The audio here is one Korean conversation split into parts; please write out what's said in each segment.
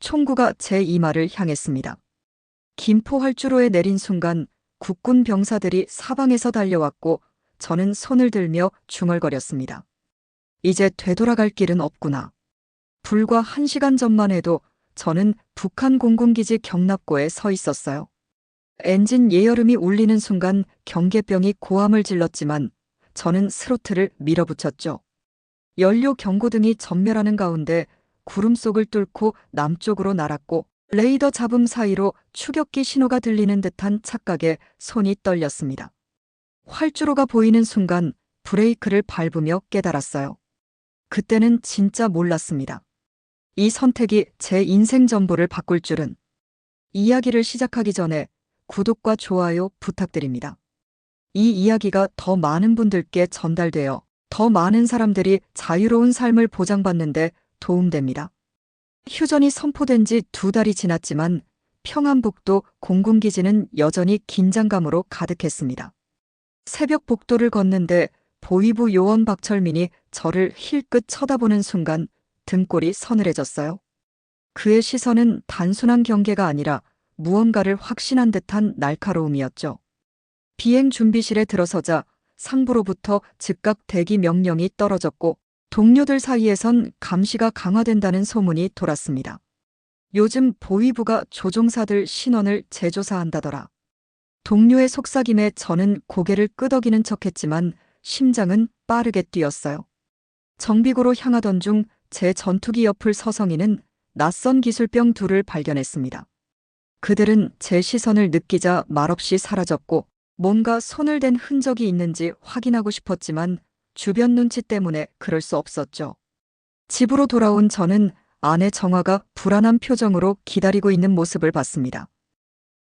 총구가 제 이마를 향했습니다. 김포 활주로에 내린 순간 국군 병사들이 사방에서 달려왔고 저는 손을 들며 중얼거렸습니다. 이제 되돌아갈 길은 없구나. 불과 1시간 전만 해도 저는 북한 공군기지 경납고에 서 있었어요. 엔진 예열음이 울리는 순간 경계병이 고함을 질렀지만 저는 스로틀을 밀어붙였죠. 연료 경고등이 전멸하는 가운데 구름 속을 뚫고 남쪽으로 날았고 레이더 잡음 사이로 추격기 신호가 들리는 듯한 착각에 손이 떨렸습니다. 활주로가 보이는 순간 브레이크를 밟으며 깨달았어요. 그때는 진짜 몰랐습니다. 이 선택이 제 인생 전부를 바꿀 줄은. 이야기를 시작하기 전에 구독과 좋아요 부탁드립니다. 이 이야기가 더 많은 분들께 전달되어 더 많은 사람들이 자유로운 삶을 보장받는데 도움됩니다. 휴전이 선포된 지 2달이 지났지만 평안북도 공군기지는 여전히 긴장감으로 가득했습니다. 새벽 복도를 걷는데 보위부 요원 박철민이 저를 힐끗 쳐다보는 순간 등골이 서늘해졌어요. 그의 시선은 단순한 경계가 아니라 무언가를 확신한 듯한 날카로움이었죠. 비행 준비실에 들어서자 상부로부터 즉각 대기 명령이 떨어졌고 동료들 사이에선 감시가 강화된다는 소문이 돌았습니다. 요즘 보위부가 조종사들 신원을 재조사한다더라. 동료의 속삭임에 저는 고개를 끄덕이는 척했지만 심장은 빠르게 뛰었어요. 정비구로 향하던 중 제 전투기 옆을 서성이는 낯선 기술병 둘을 발견했습니다. 그들은 제 시선을 느끼자 말없이 사라졌고 뭔가 손을 댄 흔적이 있는지 확인하고 싶었지만 주변 눈치 때문에 그럴 수 없었죠. 집으로 돌아온 저는 아내 정화가 불안한 표정으로 기다리고 있는 모습을 봤습니다.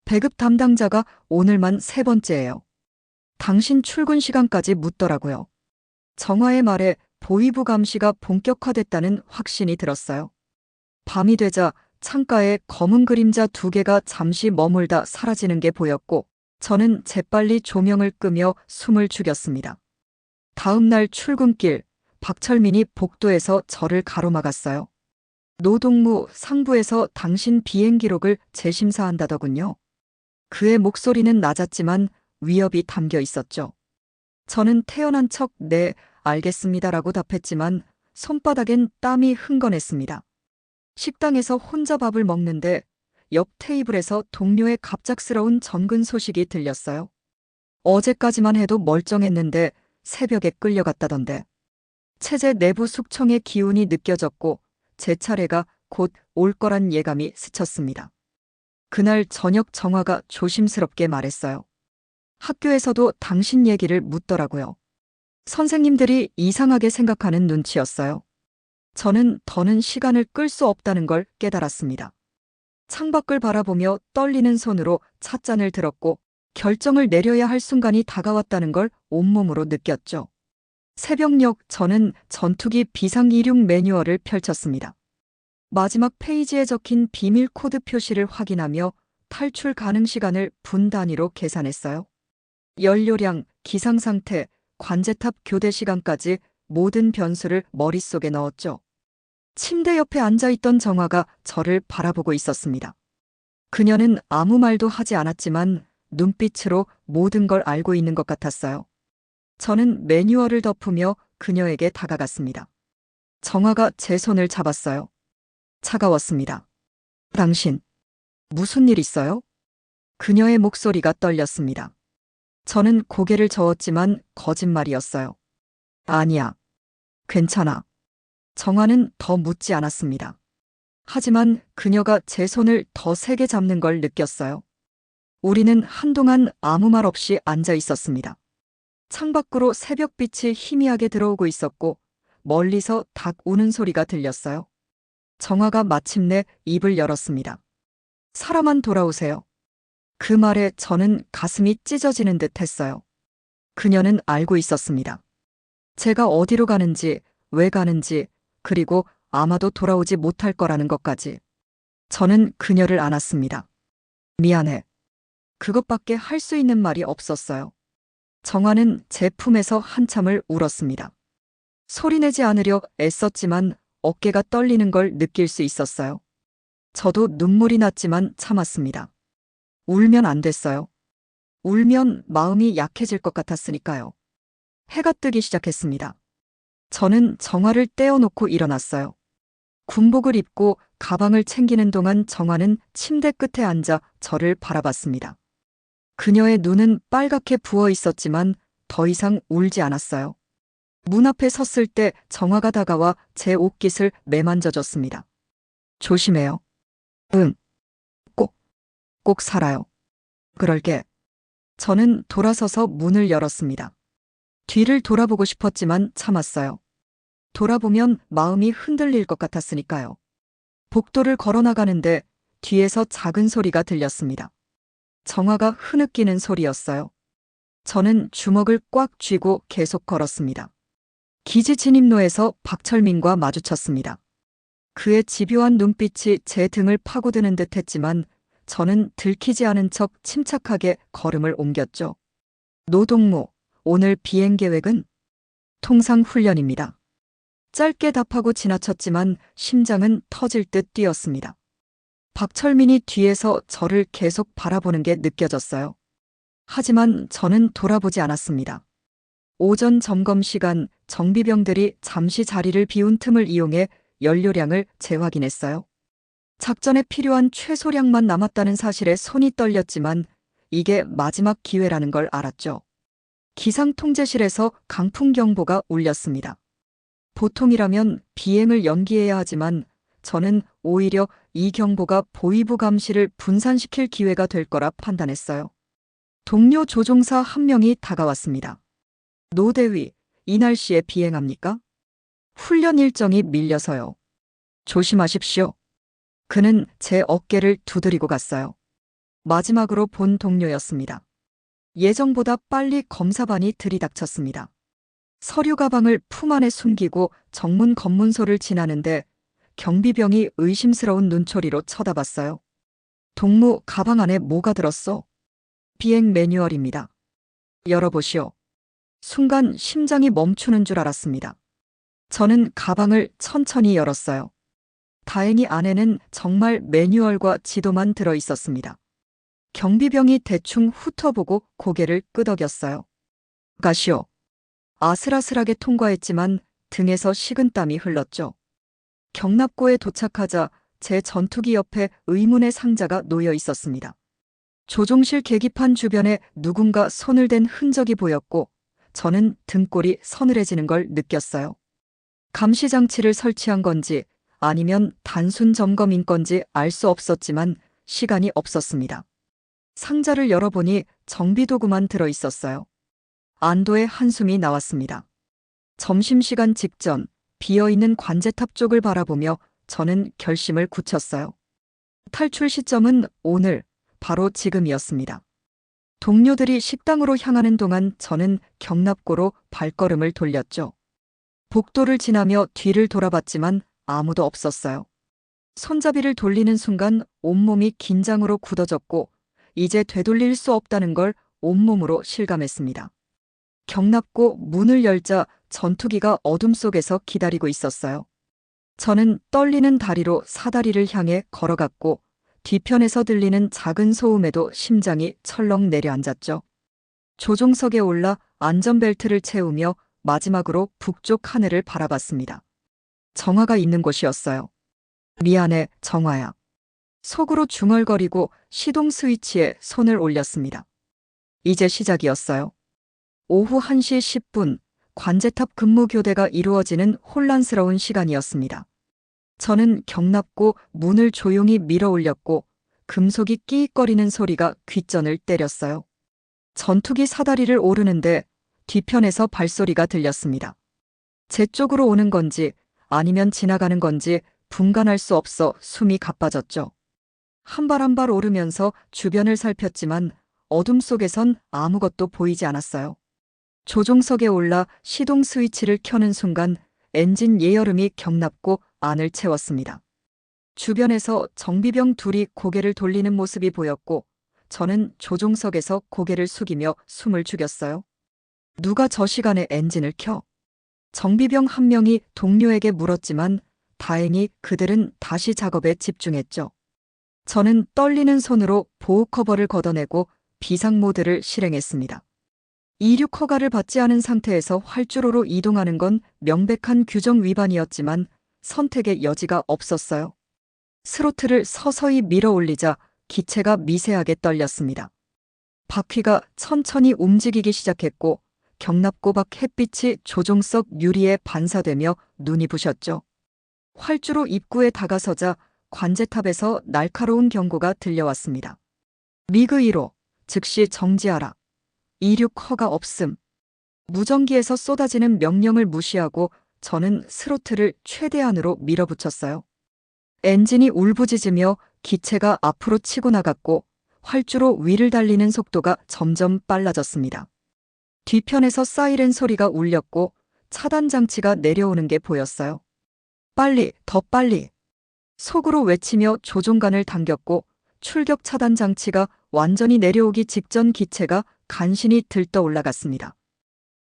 배급 담당자가 오늘만 3번째예요. 당신 출근 시간까지 묻더라고요. 정화의 말에 보위부 감시가 본격화됐다는 확신이 들었어요. 밤이 되자 창가에 검은 그림자 2개가 잠시 머물다 사라지는 게 보였고 저는 재빨리 조명을 끄며 숨을 죽였습니다. 다음 날 출근길, 박철민이 복도에서 저를 가로막았어요. 노동무 상부에서 당신 비행 기록을 재심사한다더군요. 그의 목소리는 낮았지만 위협이 담겨 있었죠. 저는 태연한 척 네, 알겠습니다라고 답했지만 손바닥엔 땀이 흥건했습니다. 식당에서 혼자 밥을 먹는데 옆 테이블에서 동료의 갑작스러운 전근 소식이 들렸어요. 어제까지만 해도 멀쩡했는데 새벽에 끌려갔다던데. 체제 내부 숙청의 기운이 느껴졌고 제 차례가 곧 올 거란 예감이 스쳤습니다. 그날 저녁 정화가 조심스럽게 말했어요. 학교에서도 당신 얘기를 묻더라고요. 선생님들이 이상하게 생각하는 눈치였어요. 저는 더는 시간을 끌 수 없다는 걸 깨달았습니다. 창밖을 바라보며 떨리는 손으로 찻잔을 들었고 결정을 내려야 할 순간이 다가왔다는 걸 온몸으로 느꼈죠. 새벽녘 저는 전투기 비상이륙 매뉴얼을 펼쳤습니다. 마지막 페이지에 적힌 비밀 코드 표시를 확인하며 탈출 가능 시간을 분 단위로 계산했어요. 연료량, 기상 상태, 관제탑 교대 시간까지 모든 변수를 머릿속에 넣었죠. 침대 옆에 앉아있던 정화가 저를 바라보고 있었습니다. 그녀는 아무 말도 하지 않았지만 눈빛으로 모든 걸 알고 있는 것 같았어요. 저는 매뉴얼을 덮으며 그녀에게 다가갔습니다. 정화가 제 손을 잡았어요. 차가웠습니다. 당신, 무슨 일 있어요? 그녀의 목소리가 떨렸습니다. 저는 고개를 저었지만 거짓말이었어요. 아니야. 괜찮아. 정화는 더 묻지 않았습니다. 하지만 그녀가 제 손을 더 세게 잡는 걸 느꼈어요. 우리는 한동안 아무 말 없이 앉아 있었습니다. 창밖으로 새벽빛이 희미하게 들어오고 있었고 멀리서 닭 우는 소리가 들렸어요. 정화가 마침내 입을 열었습니다. 사람만 돌아오세요. 그 말에 저는 가슴이 찢어지는 듯 했어요. 그녀는 알고 있었습니다. 제가 어디로 가는지, 왜 가는지, 그리고 아마도 돌아오지 못할 거라는 것까지. 저는 그녀를 안았습니다. 미안해. 그것밖에 할 수 있는 말이 없었어요. 정화는 제 품에서 한참을 울었습니다. 소리내지 않으려 애썼지만 어깨가 떨리는 걸 느낄 수 있었어요. 저도 눈물이 났지만 참았습니다. 울면 안 됐어요. 울면 마음이 약해질 것 같았으니까요. 해가 뜨기 시작했습니다. 저는 정화를 떼어놓고 일어났어요. 군복을 입고 가방을 챙기는 동안 정화는 침대 끝에 앉아 저를 바라봤습니다. 그녀의 눈은 빨갛게 부어 있었지만 더 이상 울지 않았어요. 문 앞에 섰을 때 정화가 다가와 제 옷깃을 매만져줬습니다. 조심해요. 응. 꼭, 꼭 살아요. 그럴게. 저는 돌아서서 문을 열었습니다. 뒤를 돌아보고 싶었지만 참았어요. 돌아보면 마음이 흔들릴 것 같았으니까요. 복도를 걸어 나가는데 뒤에서 작은 소리가 들렸습니다. 정화가 흐느끼는 소리였어요. 저는 주먹을 꽉 쥐고 계속 걸었습니다. 기지 진입로에서 박철민과 마주쳤습니다. 그의 집요한 눈빛이 제 등을 파고드는 듯 했지만 저는 들키지 않은 척 침착하게 걸음을 옮겼죠. 노동무, 오늘 비행 계획은? 통상 훈련입니다. 짧게 답하고 지나쳤지만 심장은 터질 듯 뛰었습니다. 박철민이 뒤에서 저를 계속 바라보는 게 느껴졌어요. 하지만 저는 돌아보지 않았습니다. 오전 점검 시간 정비병들이 잠시 자리를 비운 틈을 이용해 연료량을 재확인했어요. 작전에 필요한 최소량만 남았다는 사실에 손이 떨렸지만 이게 마지막 기회라는 걸 알았죠. 기상통제실에서 강풍경보가 울렸습니다. 보통이라면 비행을 연기해야 하지만 저는 오히려 이 경보가 보위부 감시를 분산시킬 기회가 될 거라 판단했어요. 동료 조종사 한 명이 다가왔습니다. 노 대위, 이 날씨에 비행합니까? 훈련 일정이 밀려서요. 조심하십시오. 그는 제 어깨를 두드리고 갔어요. 마지막으로 본 동료였습니다. 예정보다 빨리 검사반이 들이닥쳤습니다. 서류 가방을 품 안에 숨기고 정문 검문소를 지나는데 경비병이 의심스러운 눈초리로 쳐다봤어요. 동무, 가방 안에 뭐가 들었어? 비행 매뉴얼입니다. 열어보시오. 순간 심장이 멈추는 줄 알았습니다. 저는 가방을 천천히 열었어요. 다행히 안에는 정말 매뉴얼과 지도만 들어 있었습니다. 경비병이 대충 훑어보고 고개를 끄덕였어요. 가시오. 아슬아슬하게 통과했지만 등에서 식은땀이 흘렀죠. 경납고에 도착하자 제 전투기 옆에 의문의 상자가 놓여 있었습니다. 조종실 계기판 주변에 누군가 손을 댄 흔적이 보였고 저는 등골이 서늘해지는 걸 느꼈어요. 감시장치를 설치한 건지 아니면 단순 점검인 건지 알 수 없었지만 시간이 없었습니다. 상자를 열어보니 정비도구만 들어 있었어요. 안도의 한숨이 나왔습니다. 점심시간 직전 비어있는 관제탑 쪽을 바라보며 저는 결심을 굳혔어요. 탈출 시점은 오늘, 바로 지금이었습니다. 동료들이 식당으로 향하는 동안 저는 경납고로 발걸음을 돌렸죠. 복도를 지나며 뒤를 돌아봤지만 아무도 없었어요. 손잡이를 돌리는 순간 온몸이 긴장으로 굳어졌고 이제 되돌릴 수 없다는 걸 온몸으로 실감했습니다. 경납고 문을 열자 전투기가 어둠 속에서 기다리고 있었어요. 저는 떨리는 다리로 사다리를 향해 걸어갔고 뒤편에서 들리는 작은 소음에도 심장이 철렁 내려앉았죠. 조종석에 올라 안전벨트를 채우며 마지막으로 북쪽 하늘을 바라봤습니다. 정화가 있는 곳이었어요. 미안해, 정화야. 속으로 중얼거리고 시동 스위치에 손을 올렸습니다. 이제 시작이었어요. 오후 1시 10분, 관제탑 근무 교대가 이루어지는 혼란스러운 시간이었습니다. 저는 경납고 문을 조용히 밀어 올렸고 금속이 끼익거리는 소리가 귓전을 때렸어요. 전투기 사다리를 오르는데 뒤편에서 발소리가 들렸습니다. 제 쪽으로 오는 건지 아니면 지나가는 건지 분간할 수 없어 숨이 가빠졌죠. 한 발 한 발 오르면서 주변을 살폈지만 어둠 속에선 아무것도 보이지 않았어요. 조종석에 올라 시동 스위치를 켜는 순간 엔진 예열음이 경납고 안을 채웠습니다. 주변에서 정비병 둘이 고개를 돌리는 모습이 보였고 저는 조종석에서 고개를 숙이며 숨을 죽였어요. 누가 저 시간에 엔진을 켜? 정비병 한 명이 동료에게 물었지만 다행히 그들은 다시 작업에 집중했죠. 저는 떨리는 손으로 보호 커버를 걷어내고 비상 모드를 실행했습니다. 이륙 허가를 받지 않은 상태에서 활주로로 이동하는 건 명백한 규정 위반이었지만 선택의 여지가 없었어요. 스로틀을 서서히 밀어 올리자 기체가 미세하게 떨렸습니다. 바퀴가 천천히 움직이기 시작했고 경납고박 햇빛이 조종석 유리에 반사되며 눈이 부셨죠. 활주로 입구에 다가서자 관제탑에서 날카로운 경고가 들려왔습니다. 미그 1호, 즉시 정지하라. 이륙 허가 없음. 무전기에서 쏟아지는 명령을 무시하고 저는 스로틀을 최대한으로 밀어붙였어요. 엔진이 울부짖으며 기체가 앞으로 치고 나갔고 활주로 위를 달리는 속도가 점점 빨라졌습니다. 뒤편에서 사이렌 소리가 울렸고 차단 장치가 내려오는 게 보였어요. 빨리, 더 빨리. 속으로 외치며 조종관을 당겼고 출격 차단 장치가 완전히 내려오기 직전 기체가 간신히 들떠 올라갔습니다.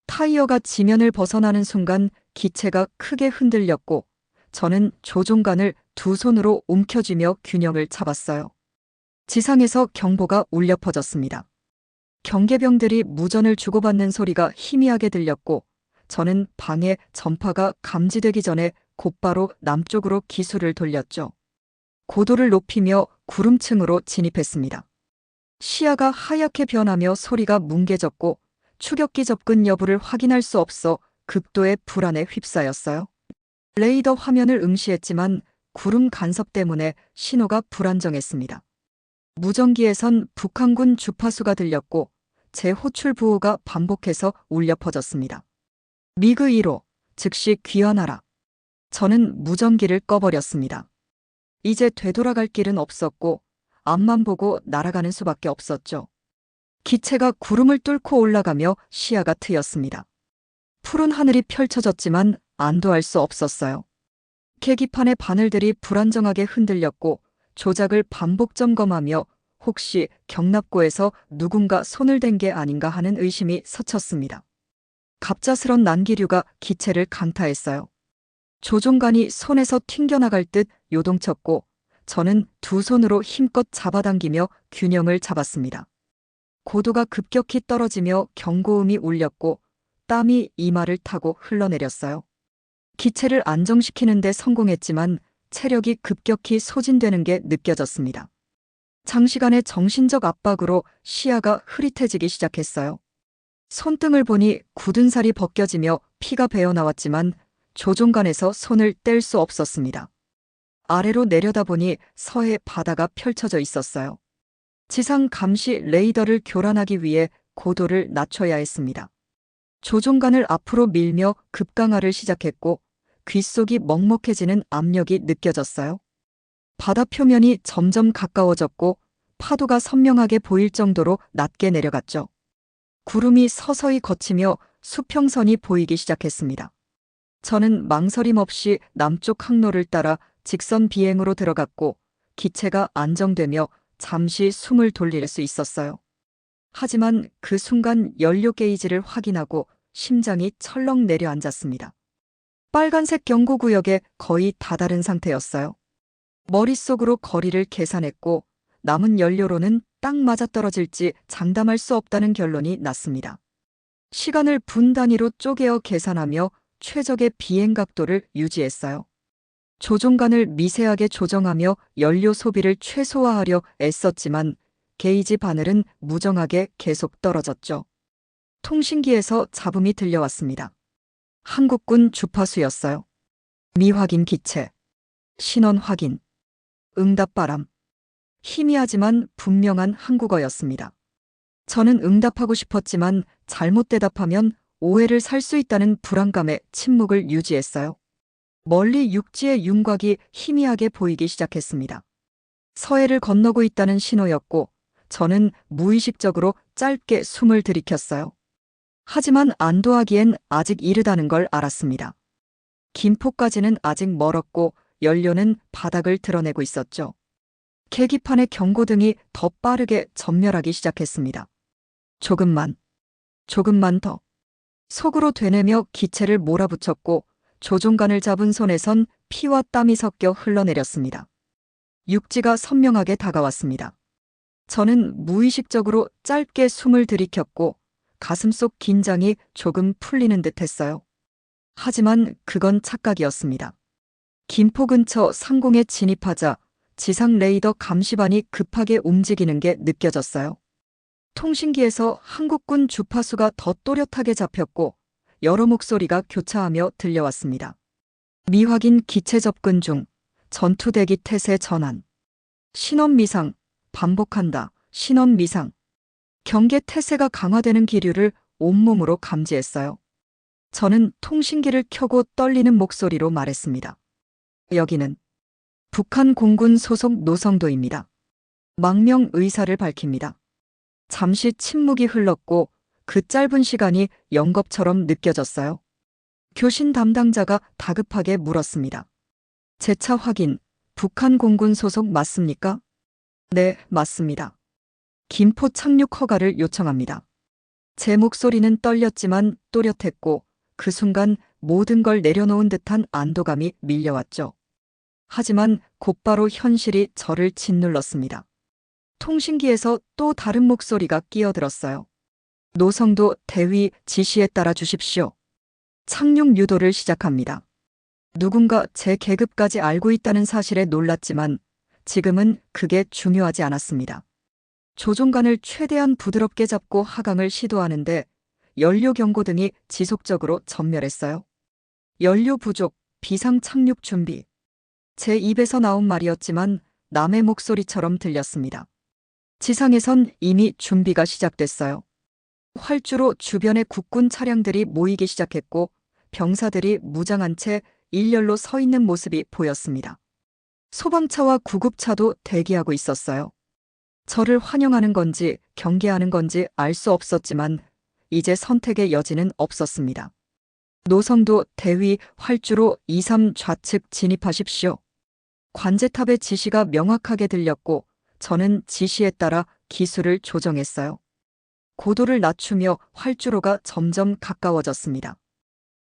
타이어가 지면을 벗어나는 순간 기체가 크게 흔들렸고 저는 조종관을 두 손으로 움켜쥐며 균형을 잡았어요. 지상에서 경보가 울려 퍼졌습니다. 경계병들이 무전을 주고받는 소리가 희미하게 들렸고 저는 방해 전파가 감지되기 전에 곧바로 남쪽으로 기술을 돌렸죠. 고도를 높이며 구름층으로 진입했습니다. 시야가 하얗게 변하며 소리가 뭉개졌고 추격기 접근 여부를 확인할 수 없어 극도의 불안에 휩싸였어요. 레이더 화면을 응시했지만 구름 간섭 때문에 신호가 불안정했습니다. 무전기에선 북한군 주파수가 들렸고 제 호출 부호가 반복해서 울려 퍼졌습니다. 미그 1호, 즉시 귀환하라. 저는 무전기를 꺼버렸습니다. 이제 되돌아갈 길은 없었고 앞만 보고 날아가는 수밖에 없었죠. 기체가 구름을 뚫고 올라가며 시야가 트였습니다. 푸른 하늘이 펼쳐졌지만 안도할 수 없었어요. 계기판의 바늘들이 불안정하게 흔들렸고 조작을 반복 점검하며 혹시 경납고에서 누군가 손을 댄 게 아닌가 하는 의심이 서쳤습니다. 갑작스런 난기류가 기체를 강타했어요. 조종관이 손에서 튕겨나갈 듯 요동쳤고 저는 두 손으로 힘껏 잡아당기며 균형을 잡았습니다. 고도가 급격히 떨어지며 경고음이 울렸고 땀이 이마를 타고 흘러내렸어요. 기체를 안정시키는 데 성공했지만 체력이 급격히 소진되는 게 느껴졌습니다. 장시간의 정신적 압박으로 시야가 흐릿해지기 시작했어요. 손등을 보니 굳은 살이 벗겨지며 피가 배어나왔지만 조종관에서 손을 뗄 수 없었습니다. 아래로 내려다보니 서해 바다가 펼쳐져 있었어요. 지상 감시 레이더를 교란하기 위해 고도를 낮춰야 했습니다. 조종관을 앞으로 밀며 급강하를 시작했고 귓속이 먹먹해지는 압력이 느껴졌어요. 바다 표면이 점점 가까워졌고 파도가 선명하게 보일 정도로 낮게 내려갔죠. 구름이 서서히 걷히며 수평선이 보이기 시작했습니다. 저는 망설임 없이 남쪽 항로를 따라 직선 비행으로 들어갔고 기체가 안정되며 잠시 숨을 돌릴 수 있었어요. 하지만 그 순간 연료 게이지를 확인하고 심장이 철렁 내려앉았습니다. 빨간색 경고구역에 거의 다다른 상태였어요. 머릿속으로 거리를 계산했고 남은 연료로는 딱 맞아떨어질지 장담할 수 없다는 결론이 났습니다. 시간을 분 단위로 쪼개어 계산하며 최적의 비행 각도를 유지했어요. 조종관을 미세하게 조정하며 연료 소비를 최소화하려 애썼지만 게이지 바늘은 무정하게 계속 떨어졌죠. 통신기에서 잡음이 들려왔습니다. 한국군 주파수였어요. 미확인 기체. 신원 확인. 응답 바람. 희미하지만 분명한 한국어였습니다. 저는 응답하고 싶었지만 잘못 대답하면 오해를 살 수 있다는 불안감에 침묵을 유지했어요. 멀리 육지의 윤곽이 희미하게 보이기 시작했습니다. 서해를 건너고 있다는 신호였고 저는 무의식적으로 짧게 숨을 들이켰어요. 하지만 안도하기엔 아직 이르다는 걸 알았습니다. 김포까지는 아직 멀었고 연료는 바닥을 드러내고 있었죠. 계기판의 경고등이 더 빠르게 점멸하기 시작했습니다. 조금만 더. 속으로 되뇌며 기체를 몰아붙였고 조종관을 잡은 손에선 피와 땀이 섞여 흘러내렸습니다. 육지가 선명하게 다가왔습니다. 저는 무의식적으로 짧게 숨을 들이켰고 가슴속 긴장이 조금 풀리는 듯 했어요. 하지만 그건 착각이었습니다. 김포 근처 상공에 진입하자 지상 레이더 감시반이 급하게 움직이는 게 느껴졌어요. 통신기에서 한국군 주파수가 더 또렷하게 잡혔고 여러 목소리가 교차하며 들려왔습니다. 미확인 기체 접근 중, 전투대기 태세 전환. 신원 미상, 반복한다, 신원 미상. 경계 태세가 강화되는 기류를 온몸으로 감지했어요. 저는 통신기를 켜고 떨리는 목소리로 말했습니다. 여기는 북한 공군 소속 노성도입니다. 망명 의사를 밝힙니다. 잠시 침묵이 흘렀고 그 짧은 시간이 영겁처럼 느껴졌어요. 교신 담당자가 다급하게 물었습니다. 재차 확인, 북한 공군 소속 맞습니까? 네, 맞습니다. 김포 착륙 허가를 요청합니다. 제 목소리는 떨렸지만 또렷했고 그 순간 모든 걸 내려놓은 듯한 안도감이 밀려왔죠. 하지만 곧바로 현실이 저를 짓눌렀습니다. 통신기에서 또 다른 목소리가 끼어들었어요. 노성도 대위 지시에 따라 주십시오. 착륙 유도를 시작합니다. 누군가 제 계급까지 알고 있다는 사실에 놀랐지만 지금은 그게 중요하지 않았습니다. 조종관을 최대한 부드럽게 잡고 하강을 시도하는데 연료 경고등이 지속적으로 전멸했어요. 연료 부족, 비상 착륙 준비. 제 입에서 나온 말이었지만 남의 목소리처럼 들렸습니다. 지상에선 이미 준비가 시작됐어요. 활주로 주변에 국군 차량들이 모이기 시작했고 병사들이 무장한 채 일렬로 서 있는 모습이 보였습니다. 소방차와 구급차도 대기하고 있었어요. 저를 환영하는 건지 경계하는 건지 알 수 없었지만 이제 선택의 여지는 없었습니다. 노성도 대위 활주로 2-3 좌측 진입하십시오. 관제탑의 지시가 명확하게 들렸고 저는 지시에 따라 기술을 조정했어요. 고도를 낮추며 활주로가 점점 가까워졌습니다.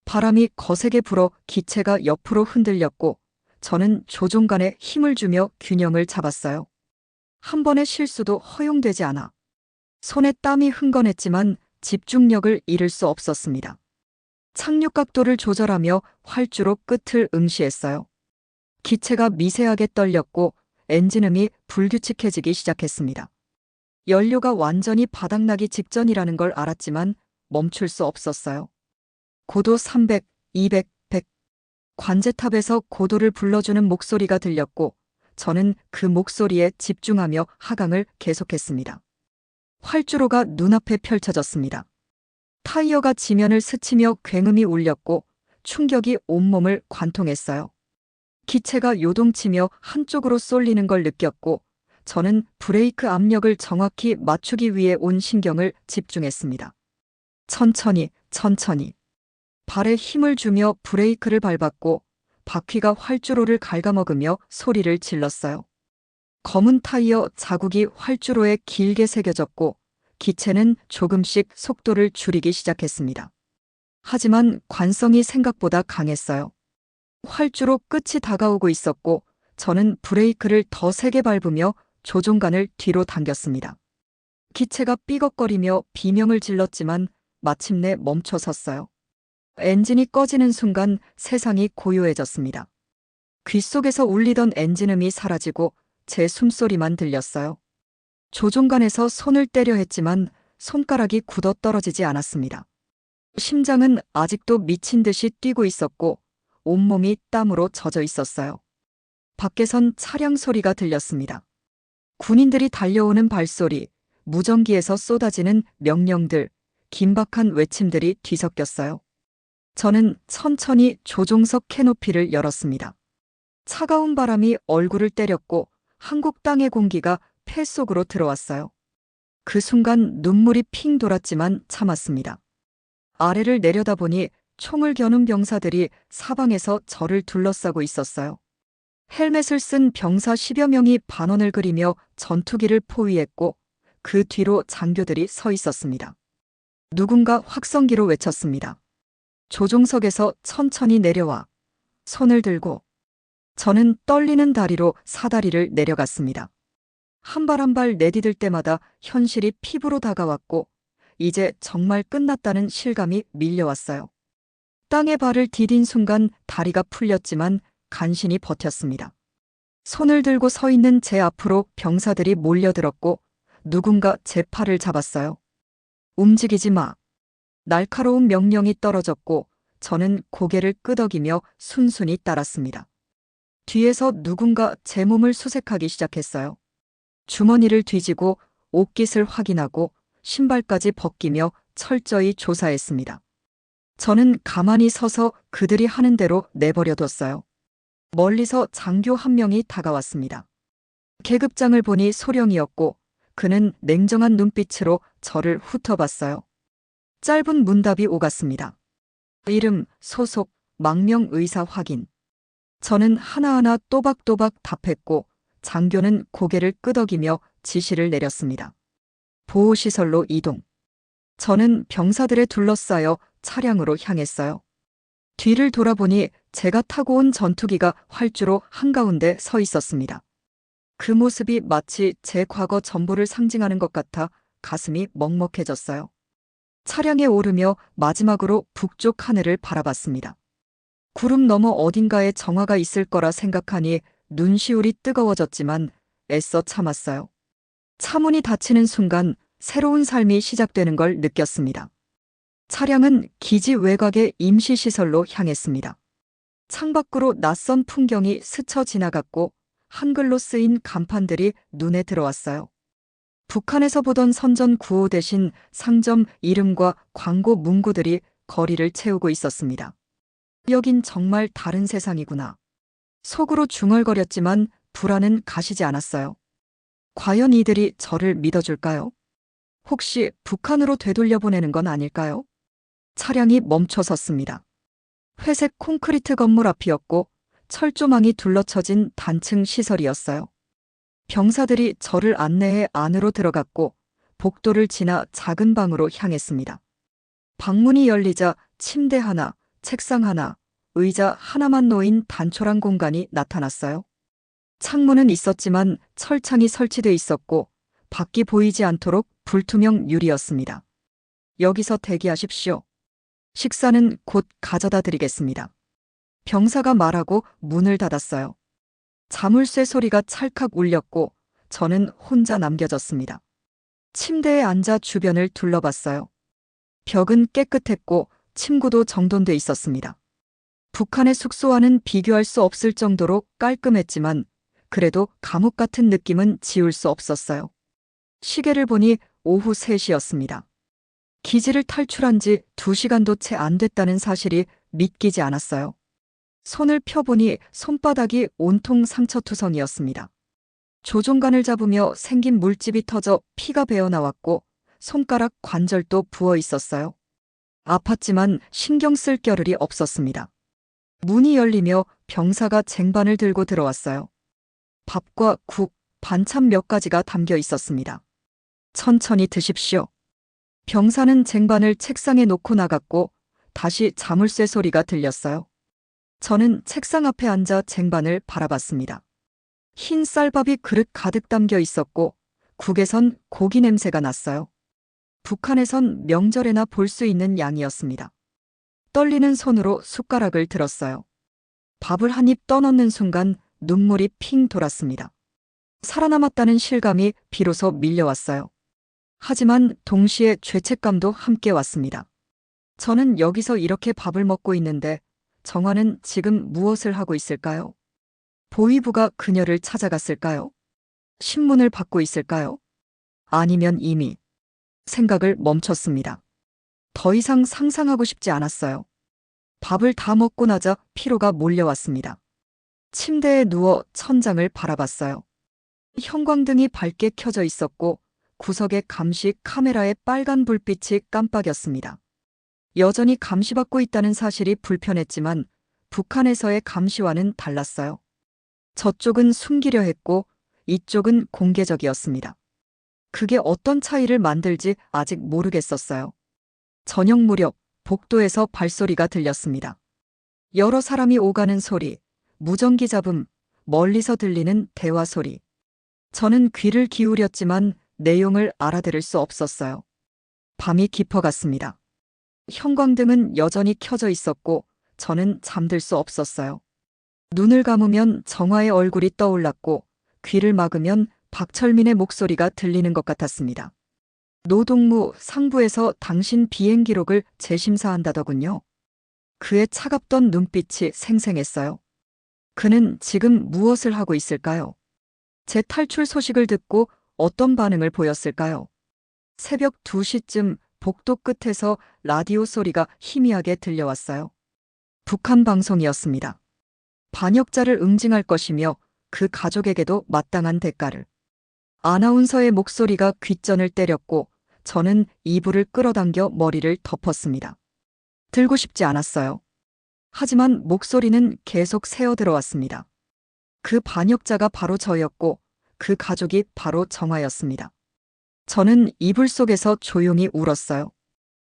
바람이 거세게 불어 기체가 옆으로 흔들렸고 저는 조종관에 힘을 주며 균형을 잡았어요. 한 번의 실수도 허용되지 않아. 손에 땀이 흥건했지만 집중력을 잃을 수 없었습니다. 착륙 각도를 조절하며 활주로 끝을 응시했어요. 기체가 미세하게 떨렸고 엔진음이 불규칙해지기 시작했습니다. 연료가 완전히 바닥나기 직전이라는 걸 알았지만 멈출 수 없었어요. 고도 300, 200, 100. 관제탑에서 고도를 불러주는 목소리가 들렸고 저는 그 목소리에 집중하며 하강을 계속했습니다. 활주로가 눈앞에 펼쳐졌습니다. 타이어가 지면을 스치며 굉음이 울렸고 충격이 온몸을 관통했어요. 기체가 요동치며 한쪽으로 쏠리는 걸 느꼈고 저는 브레이크 압력을 정확히 맞추기 위해 온 신경을 집중했습니다. 천천히, 천천히. 발에 힘을 주며 브레이크를 밟았고 바퀴가 활주로를 갉아먹으며 소리를 질렀어요. 검은 타이어 자국이 활주로에 길게 새겨졌고 기체는 조금씩 속도를 줄이기 시작했습니다. 하지만 관성이 생각보다 강했어요. 활주로 끝이 다가오고 있었고 저는 브레이크를 더 세게 밟으며 조종관을 뒤로 당겼습니다. 기체가 삐걱거리며 비명을 질렀지만 마침내 멈춰 섰어요. 엔진이 꺼지는 순간 세상이 고요해졌습니다. 귓속에서 울리던 엔진음이 사라지고 제 숨소리만 들렸어요. 조종관에서 손을 떼려 했지만 손가락이 굳어 떨어지지 않았습니다. 심장은 아직도 미친 듯이 뛰고 있었고 온몸이 땀으로 젖어 있었어요. 밖에선 차량 소리가 들렸습니다. 군인들이 달려오는 발소리, 무전기에서 쏟아지는 명령들, 긴박한 외침들이 뒤섞였어요. 저는 천천히 조종석 캐노피를 열었습니다. 차가운 바람이 얼굴을 때렸고 한국 땅의 공기가 폐 속으로 들어왔어요. 그 순간 눈물이 핑 돌았지만 참았습니다. 아래를 내려다보니 총을 겨눈 병사들이 사방에서 저를 둘러싸고 있었어요. 헬멧을 쓴 병사 10여 명이 반원을 그리며 전투기를 포위했고 그 뒤로 장교들이 서 있었습니다. 누군가 확성기로 외쳤습니다. 조종석에서 천천히 내려와. 손을 들고. 저는 떨리는 다리로 사다리를 내려갔습니다. 한 발 한 발 내디딜 때마다 현실이 피부로 다가왔고, 이제 정말 끝났다는 실감이 밀려왔어요. 땅에 발을 디딘 순간 다리가 풀렸지만 간신히 버텼습니다. 손을 들고 서 있는 제 앞으로 병사들이 몰려들었고, 누군가 제 팔을 잡았어요. 움직이지 마. 날카로운 명령이 떨어졌고, 저는 고개를 끄덕이며 순순히 따랐습니다. 뒤에서 누군가 제 몸을 수색하기 시작했어요. 주머니를 뒤지고 옷깃을 확인하고 신발까지 벗기며 철저히 조사했습니다. 저는 가만히 서서 그들이 하는 대로 내버려뒀어요. 멀리서 장교 한 명이 다가왔습니다. 계급장을 보니 소령이었고 그는 냉정한 눈빛으로 저를 훑어봤어요. 짧은 문답이 오갔습니다. 이름, 소속, 망명 의사 확인. 저는 하나하나 또박또박 답했고 장교는 고개를 끄덕이며 지시를 내렸습니다. 보호시설로 이동. 저는 병사들에 둘러싸여 차량으로 향했어요. 뒤를 돌아보니 제가 타고 온 전투기가 활주로 한가운데 서 있었습니다. 그 모습이 마치 제 과거 전부를 상징하는 것 같아 가슴이 먹먹해졌어요. 차량에 오르며 마지막으로 북쪽 하늘을 바라봤습니다. 구름 너머 어딘가에 정화가 있을 거라 생각하니 눈시울이 뜨거워졌지만 애써 참았어요. 차문이 닫히는 순간 새로운 삶이 시작되는 걸 느꼈습니다. 차량은 기지 외곽의 임시시설로 향했습니다. 창밖으로 낯선 풍경이 스쳐 지나갔고 한글로 쓰인 간판들이 눈에 들어왔어요. 북한에서 보던 선전 구호 대신 상점 이름과 광고 문구들이 거리를 채우고 있었습니다. 여긴 정말 다른 세상이구나. 속으로 중얼거렸지만 불안은 가시지 않았어요. 과연 이들이 저를 믿어줄까요? 혹시 북한으로 되돌려보내는 건 아닐까요? 차량이 멈춰 섰습니다. 회색 콘크리트 건물 앞이었고 철조망이 둘러쳐진 단층 시설이었어요. 병사들이 저를 안내해 안으로 들어갔고 복도를 지나 작은 방으로 향했습니다. 방문이 열리자 침대 하나, 책상 하나, 의자 하나만 놓인 단촐한 공간이 나타났어요. 창문은 있었지만 철창이 설치돼 있었고 밖이 보이지 않도록 불투명 유리였습니다. 여기서 대기하십시오. 식사는 곧 가져다 드리겠습니다. 병사가 말하고 문을 닫았어요. 자물쇠 소리가 찰칵 울렸고 저는 혼자 남겨졌습니다. 침대에 앉아 주변을 둘러봤어요. 벽은 깨끗했고 침구도 정돈돼 있었습니다. 북한의 숙소와는 비교할 수 없을 정도로 깔끔했지만 그래도 감옥 같은 느낌은 지울 수 없었어요. 시계를 보니 오후 3시였습니다. 기지를 탈출한 지 2시간도 채 안 됐다는 사실이 믿기지 않았어요. 손을 펴보니 손바닥이 온통 상처투성이었습니다. 조종간을 잡으며 생긴 물집이 터져 피가 배어나왔고 손가락 관절도 부어 있었어요. 아팠지만 신경 쓸 겨를이 없었습니다. 문이 열리며 병사가 쟁반을 들고 들어왔어요. 밥과 국, 반찬 몇 가지가 담겨 있었습니다. 천천히 드십시오. 병사는 쟁반을 책상에 놓고 나갔고 다시 자물쇠 소리가 들렸어요. 저는 책상 앞에 앉아 쟁반을 바라봤습니다. 흰 쌀밥이 그릇 가득 담겨 있었고 국에선 고기 냄새가 났어요. 북한에선 명절에나 볼 수 있는 양이었습니다. 떨리는 손으로 숟가락을 들었어요. 밥을 한 입 떠넣는 순간 눈물이 핑 돌았습니다. 살아남았다는 실감이 비로소 밀려왔어요. 하지만 동시에 죄책감도 함께 왔습니다. 저는 여기서 이렇게 밥을 먹고 있는데 정화는 지금 무엇을 하고 있을까요? 보위부가 그녀를 찾아갔을까요? 신문을 받고 있을까요? 아니면 이미 생각을 멈췄습니다. 더 이상 상상하고 싶지 않았어요. 밥을 다 먹고 나자 피로가 몰려왔습니다. 침대에 누워 천장을 바라봤어요. 형광등이 밝게 켜져 있었고 구석의 감시 카메라의 빨간 불빛이 깜빡였습니다. 여전히 감시받고 있다는 사실이 불편했지만 북한에서의 감시와는 달랐어요. 저쪽은 숨기려 했고 이쪽은 공개적이었습니다. 그게 어떤 차이를 만들지 아직 모르겠었어요. 저녁 무렵 복도에서 발소리가 들렸습니다. 여러 사람이 오가는 소리, 무전기 잡음, 멀리서 들리는 대화 소리. 저는 귀를 기울였지만 내용을 알아들을 수 없었어요. 밤이 깊어갔습니다. 형광등은 여전히 켜져 있었고 저는 잠들 수 없었어요. 눈을 감으면 정화의 얼굴이 떠올랐고 귀를 막으면 박철민의 목소리가 들리는 것 같았습니다. 노동무 상부에서 당신 비행 기록을 재심사한다더군요. 그의 차갑던 눈빛이 생생했어요. 그는 지금 무엇을 하고 있을까요? 제 탈출 소식을 듣고 어떤 반응을 보였을까요? 새벽 2시쯤 복도 끝에서 라디오 소리가 희미하게 들려왔어요. 북한 방송이었습니다. 반역자를 응징할 것이며 그 가족에게도 마땅한 대가를. 아나운서의 목소리가 귓전을 때렸고 저는 이불을 끌어당겨 머리를 덮었습니다. 들고 싶지 않았어요. 하지만 목소리는 계속 새어들어왔습니다. 그 반역자가 바로 저였고 그 가족이 바로 정화였습니다. 저는 이불 속에서 조용히 울었어요.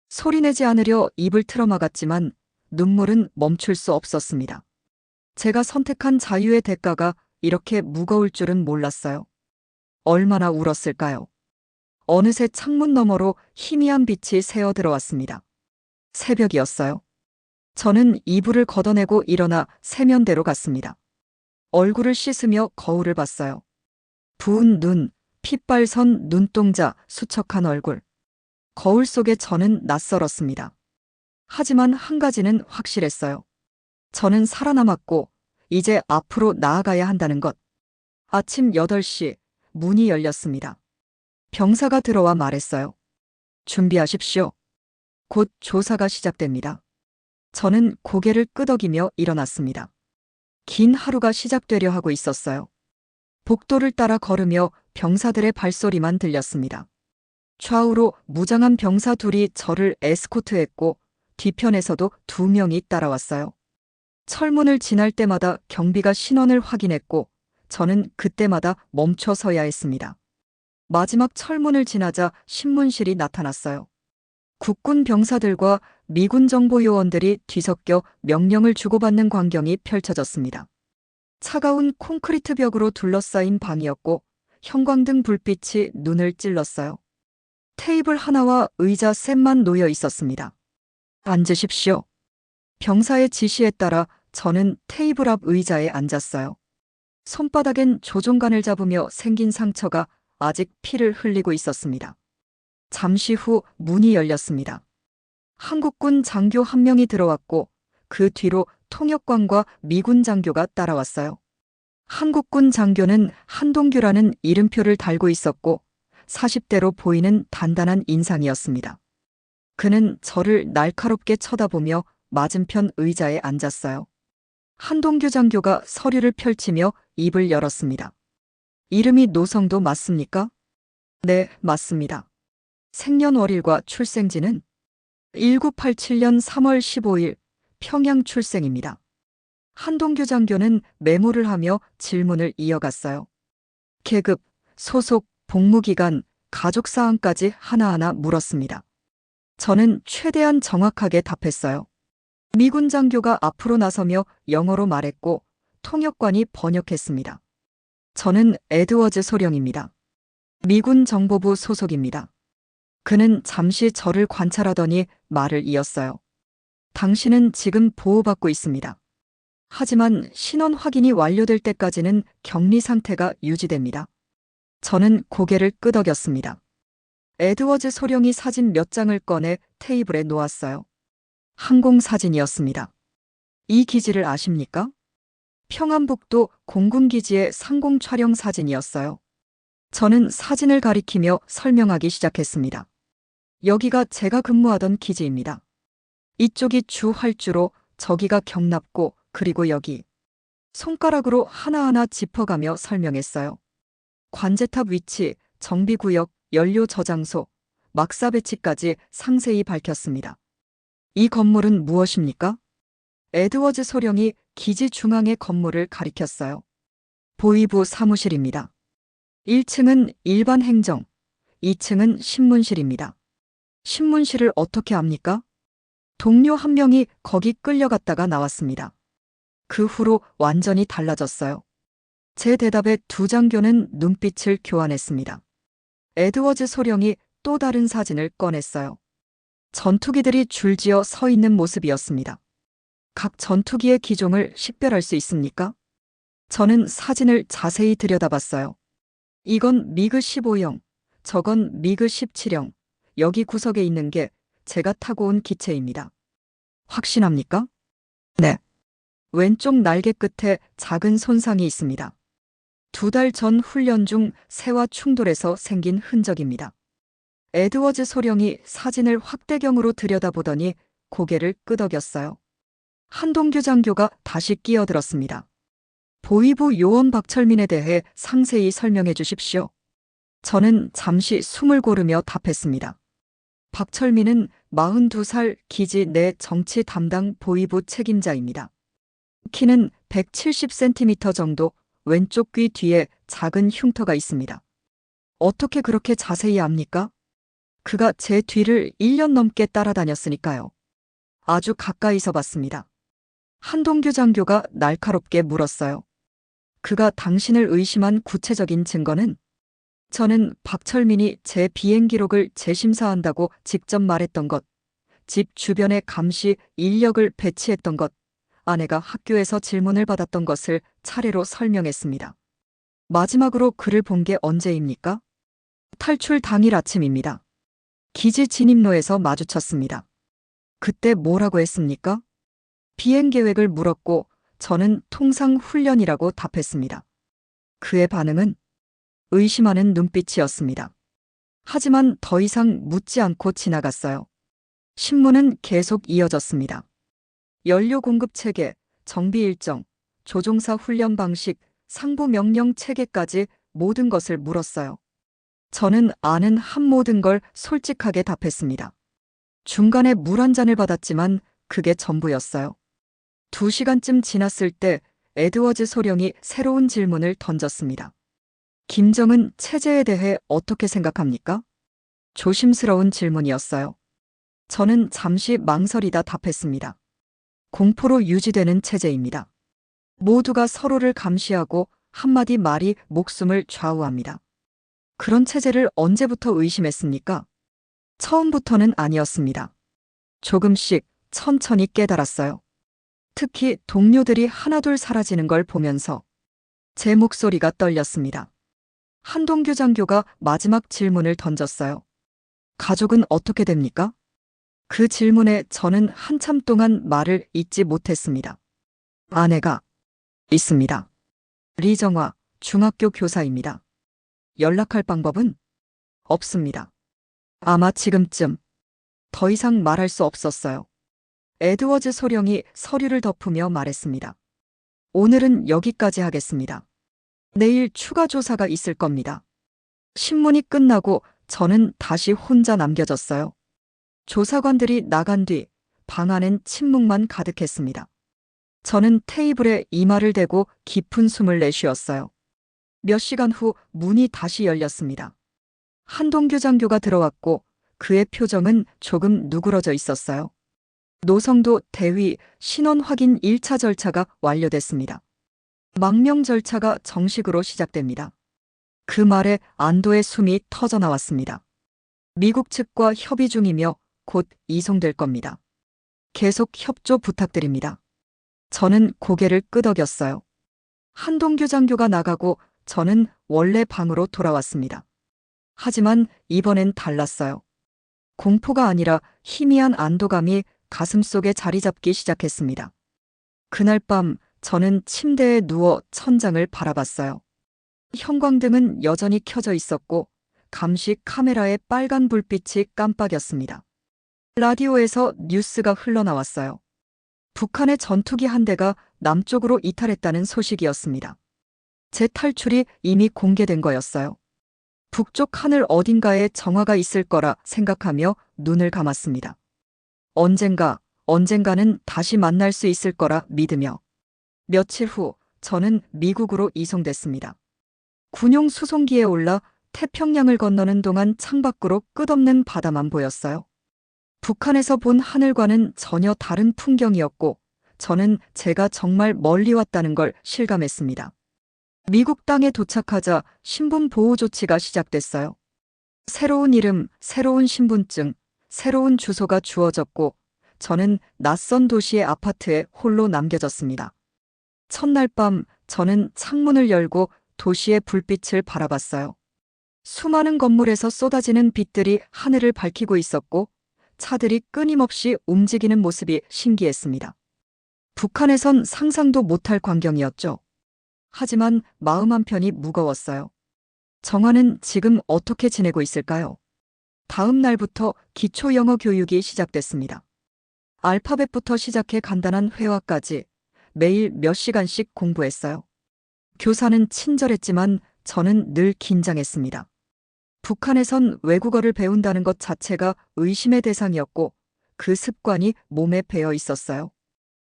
소리내지 않으려 입을 틀어막았지만 눈물은 멈출 수 없었습니다. 제가 선택한 자유의 대가가 이렇게 무거울 줄은 몰랐어요. 얼마나 울었을까요? 어느새 창문 너머로 희미한 빛이 새어 들어왔습니다. 새벽이었어요. 저는 이불을 걷어내고 일어나 세면대로 갔습니다. 얼굴을 씻으며 거울을 봤어요. 부은 눈, 핏발선 눈동자, 수척한 얼굴. 거울 속에 저는 낯설었습니다. 하지만 한 가지는 확실했어요. 저는 살아남았고 이제 앞으로 나아가야 한다는 것. 아침 8시 문이 열렸습니다. 병사가 들어와 말했어요. 준비하십시오. 곧 조사가 시작됩니다. 저는 고개를 끄덕이며 일어났습니다. 긴 하루가 시작되려 하고 있었어요. 복도를 따라 걸으며 병사들의 발소리만 들렸습니다. 좌우로 무장한 병사 둘이 저를 에스코트했고 뒤편에서도 2명이 따라왔어요. 철문을 지날 때마다 경비가 신원을 확인했고 저는 그때마다 멈춰 서야 했습니다. 마지막 철문을 지나자 신문실이 나타났어요. 국군 병사들과 미군 정보요원들이 뒤섞여 명령을 주고받는 광경이 펼쳐졌습니다. 차가운 콘크리트 벽으로 둘러싸인 방이었고 형광등 불빛이 눈을 찔렀어요. 테이블 하나와 의자 셋만 놓여 있었습니다. 앉으십시오. 병사의 지시에 따라 저는 테이블 앞 의자에 앉았어요. 손바닥엔 조종간을 잡으며 생긴 상처가 아직 피를 흘리고 있었습니다. 잠시 후 문이 열렸습니다. 한국군 장교 한 명이 들어왔고 그 뒤로 통역관과 미군 장교가 따라왔어요. 한국군 장교는 한동규라는 이름표를 달고 있었고 40대로 보이는 단단한 인상이었습니다. 그는 저를 날카롭게 쳐다보며 맞은편 의자에 앉았어요. 한동규 장교가 서류를 펼치며 입을 열었습니다. 이름이 노성도 맞습니까? 네, 맞습니다. 생년월일과 출생지는 1987년 3월 15일 평양 출생입니다. 한동규 장교는 메모를 하며 질문을 이어갔어요. 계급, 소속, 복무기간, 가족사항까지 하나하나 물었습니다. 저는 최대한 정확하게 답했어요. 미군 장교가 앞으로 나서며 영어로 말했고 통역관이 번역했습니다. 저는 에드워즈 소령입니다. 미군 정보부 소속입니다. 그는 잠시 저를 관찰하더니 말을 이었어요. 당신은 지금 보호받고 있습니다. 하지만 신원 확인이 완료될 때까지는 격리 상태가 유지됩니다. 저는 고개를 끄덕였습니다. 에드워즈 소령이 사진 몇 장을 꺼내 테이블에 놓았어요. 항공사진이었습니다. 이 기지를 아십니까? 평안북도 공군기지의 상공 촬영 사진이었어요. 저는 사진을 가리키며 설명하기 시작했습니다. 여기가 제가 근무하던 기지입니다. 이쪽이 주 활주로, 저기가 경납고, 그리고 여기. 손가락으로 하나하나 짚어가며 설명했어요. 관제탑 위치, 정비구역, 연료 저장소, 막사 배치까지 상세히 밝혔습니다. 이 건물은 무엇입니까? 에드워즈 소령이 기지 중앙의 건물을 가리켰어요. 보위부 사무실입니다. 1층은 일반 행정, 2층은 신문실입니다. 신문실을 어떻게 압니까? 동료 한 명이 거기 끌려갔다가 나왔습니다. 그 후로 완전히 달라졌어요. 제 대답에 두 장교는 눈빛을 교환했습니다. 에드워즈 소령이 또 다른 사진을 꺼냈어요. 전투기들이 줄지어 서 있는 모습이었습니다. 각 전투기의 기종을 식별할 수 있습니까? 저는 사진을 자세히 들여다봤어요. 이건 미그 15형, 저건 미그 17형, 여기 구석에 있는 게 제가 타고 온 기체입니다. 확신합니까? 네. 왼쪽 날개 끝에 작은 손상이 있습니다. 2달 전 훈련 중 새와 충돌해서 생긴 흔적입니다. 에드워즈 소령이 사진을 확대경으로 들여다보더니 고개를 끄덕였어요. 한동규 장교가 다시 끼어들었습니다. 보위부 요원 박철민에 대해 상세히 설명해 주십시오. 저는 잠시 숨을 고르며 답했습니다. 박철민은 42살 기지 내 정치 담당 보위부 책임자입니다. 키는 170cm 정도, 왼쪽 귀 뒤에 작은 흉터가 있습니다. 어떻게 그렇게 자세히 압니까? 그가 제 뒤를 1년 넘게 따라다녔으니까요. 아주 가까이서 봤습니다. 한동규 장교가 날카롭게 물었어요. 그가 당신을 의심한 구체적인 증거는? 저는 박철민이 제 비행 기록을 재심사한다고 직접 말했던 것, 집 주변에 감시 인력을 배치했던 것, 아내가 학교에서 질문을 받았던 것을 차례로 설명했습니다. 마지막으로 그를 본 게 언제입니까? 탈출 당일 아침입니다. 기지 진입로에서 마주쳤습니다. 그때 뭐라고 했습니까? 비행 계획을 물었고 저는 통상 훈련이라고 답했습니다. 그의 반응은 의심하는 눈빛이었습니다. 하지만 더 이상 묻지 않고 지나갔어요. 신문은 계속 이어졌습니다. 연료 공급 체계, 정비 일정, 조종사 훈련 방식, 상부 명령 체계까지 모든 것을 물었어요. 저는 아는 한 모든 걸 솔직하게 답했습니다. 중간에 물 한 잔을 받았지만 그게 전부였어요. 2시간쯤 지났을 때 에드워즈 소령이 새로운 질문을 던졌습니다. 김정은 체제에 대해 어떻게 생각합니까? 조심스러운 질문이었어요. 저는 잠시 망설이다 답했습니다. 공포로 유지되는 체제입니다. 모두가 서로를 감시하고 한마디 말이 목숨을 좌우합니다. 그런 체제를 언제부터 의심했습니까? 처음부터는 아니었습니다. 조금씩 천천히 깨달았어요. 특히 동료들이 하나둘 사라지는 걸 보면서 제 목소리가 떨렸습니다. 한동규 장교가 마지막 질문을 던졌어요. 가족은 어떻게 됩니까? 그 질문에 저는 한참 동안 말을 잇지 못했습니다. 아내가 있습니다. 리정화, 중학교 교사입니다. 연락할 방법은 없습니다. 아마 지금쯤 더 이상 말할 수 없었어요. 에드워즈 소령이 서류를 덮으며 말했습니다. 오늘은 여기까지 하겠습니다. 내일 추가 조사가 있을 겁니다. 신문이 끝나고 저는 다시 혼자 남겨졌어요. 조사관들이 나간 뒤 방 안엔 침묵만 가득했습니다. 저는 테이블에 이마를 대고 깊은 숨을 내쉬었어요. 몇 시간 후 문이 다시 열렸습니다. 한동규 장교가 들어왔고 그의 표정은 조금 누그러져 있었어요. 노성도 대위 신원 확인 1차 절차가 완료됐습니다. 망명 절차가 정식으로 시작됩니다. 그 말에 안도의 숨이 터져 나왔습니다. 미국 측과 협의 중이며 곧 이송될 겁니다. 계속 협조 부탁드립니다. 저는 고개를 끄덕였어요. 한동규 장교가 나가고 저는 원래 방으로 돌아왔습니다. 하지만 이번엔 달랐어요. 공포가 아니라 희미한 안도감이 가슴속에 자리 잡기 시작했습니다. 그날 밤 저는 침대에 누워 천장을 바라봤어요. 형광등은 여전히 켜져 있었고 감시 카메라의 빨간 불빛이 깜빡였습니다. 라디오에서 뉴스가 흘러나왔어요. 북한의 전투기 한 대가 남쪽으로 이탈했다는 소식이었습니다. 제 탈출이 이미 공개된 거였어요. 북쪽 하늘 어딘가에 정화가 있을 거라 생각하며 눈을 감았습니다. 언젠가는 다시 만날 수 있을 거라 믿으며. 며칠 후 저는 미국으로 이송됐습니다. 군용 수송기에 올라 태평양을 건너는 동안 창밖으로 끝없는 바다만 보였어요. 북한에서 본 하늘과는 전혀 다른 풍경이었고 저는 제가 정말 멀리 왔다는 걸 실감했습니다. 미국 땅에 도착하자 신분 보호 조치가 시작됐어요. 새로운 이름, 새로운 신분증, 새로운 주소가 주어졌고 저는 낯선 도시의 아파트에 홀로 남겨졌습니다. 첫날 밤 저는 창문을 열고 도시의 불빛을 바라봤어요. 수많은 건물에서 쏟아지는 빛들이 하늘을 밝히고 있었고 차들이 끊임없이 움직이는 모습이 신기했습니다. 북한에선 상상도 못할 광경이었죠. 하지만 마음 한편이 무거웠어요. 정화는 지금 어떻게 지내고 있을까요? 다음 날부터 기초 영어 교육이 시작됐습니다. 알파벳부터 시작해 간단한 회화까지 매일 몇 시간씩 공부했어요. 교사는 친절했지만 저는 늘 긴장했습니다. 북한에선 외국어를 배운다는 것 자체가 의심의 대상이었고 그 습관이 몸에 배어 있었어요.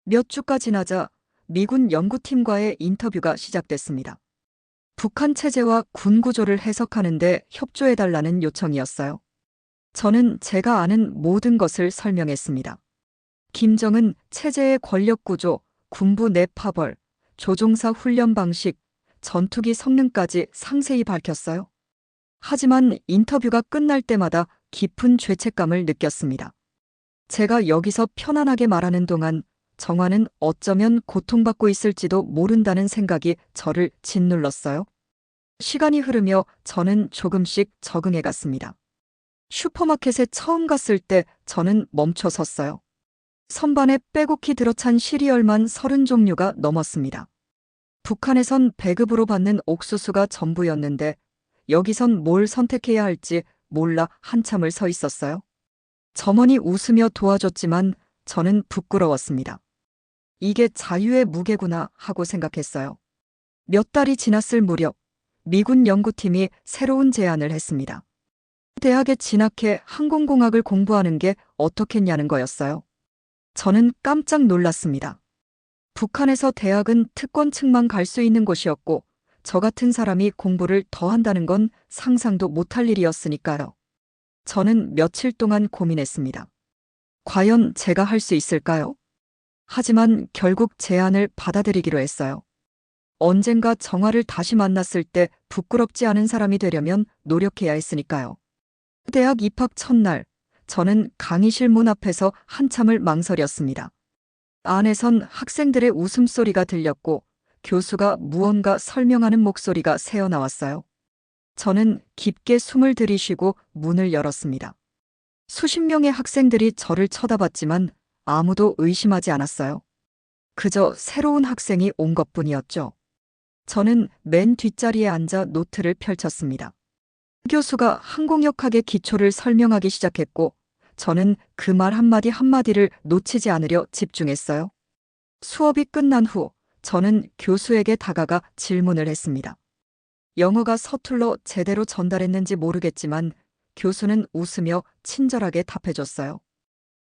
몇 주가 지나자 미군 연구팀과의 인터뷰가 시작됐습니다. 북한 체제와 군 구조를 해석하는데 협조해달라는 요청이었어요. 저는 제가 아는 모든 것을 설명했습니다. 김정은 체제의 권력 구조, 군부 내 파벌, 조종사 훈련 방식, 전투기 성능까지 상세히 밝혔어요. 하지만 인터뷰가 끝날 때마다 깊은 죄책감을 느꼈습니다. 제가 여기서 편안하게 말하는 동안 정화는 어쩌면 고통받고 있을지도 모른다는 생각이 저를 짓눌렀어요. 시간이 흐르며 저는 조금씩 적응해 갔습니다. 슈퍼마켓에 처음 갔을 때 저는 멈춰 섰어요. 선반에 빼곡히 들어찬 시리얼만 30종류가 넘었습니다. 북한에선 배급으로 받는 옥수수가 전부였는데 여기선 뭘 선택해야 할지 몰라 한참을 서 있었어요. 점원이 웃으며 도와줬지만 저는 부끄러웠습니다. 이게 자유의 무게구나 하고 생각했어요. 몇 달이 지났을 무렵 미군 연구팀이 새로운 제안을 했습니다. 대학에 진학해 항공공학을 공부하는 게 어떻겠냐는 거였어요. 저는 깜짝 놀랐습니다. 북한에서 대학은 특권층만 갈 수 있는 곳이었고 저 같은 사람이 공부를 더 한다는 건 상상도 못할 일이었으니까요. 저는 며칠 동안 고민했습니다. 과연 제가 할 수 있을까요? 하지만 결국 제안을 받아들이기로 했어요. 언젠가 정화를 다시 만났을 때 부끄럽지 않은 사람이 되려면 노력해야 했으니까요. 대학 입학 첫날, 저는 강의실 문 앞에서 한참을 망설였습니다. 안에선 학생들의 웃음소리가 들렸고 교수가 무언가 설명하는 목소리가 새어나왔어요. 저는 깊게 숨을 들이쉬고 문을 열었습니다. 수십 명의 학생들이 저를 쳐다봤지만 아무도 의심하지 않았어요. 그저 새로운 학생이 온 것뿐이었죠. 저는 맨 뒷자리에 앉아 노트를 펼쳤습니다. 교수가 항공역학의 기초를 설명하기 시작했고 저는 그 말 한마디 한마디를 놓치지 않으려 집중했어요. 수업이 끝난 후 저는 교수에게 다가가 질문을 했습니다. 영어가 서툴러 제대로 전달했는지 모르겠지만 교수는 웃으며 친절하게 답해줬어요.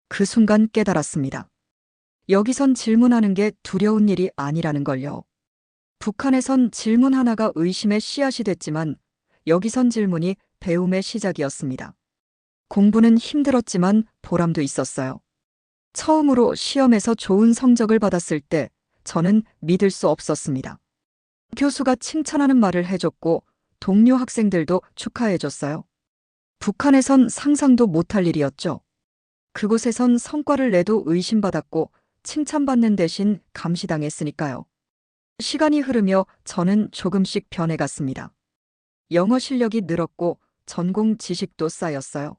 그 순간 깨달았습니다. 여기선 질문하는 게 두려운 일이 아니라는 걸요. 북한에선 질문 하나가 의심의 씨앗이 됐지만 여기선 질문이 배움의 시작이었습니다. 공부는 힘들었지만 보람도 있었어요. 처음으로 시험에서 좋은 성적을 받았을 때 저는 믿을 수 없었습니다. 교수가 칭찬하는 말을 해줬고 동료 학생들도 축하해줬어요. 북한에선 상상도 못할 일이었죠. 그곳에선 성과를 내도 의심받았고 칭찬받는 대신 감시당했으니까요. 시간이 흐르며 저는 조금씩 변해갔습니다. 영어 실력이 늘었고 전공 지식도 쌓였어요.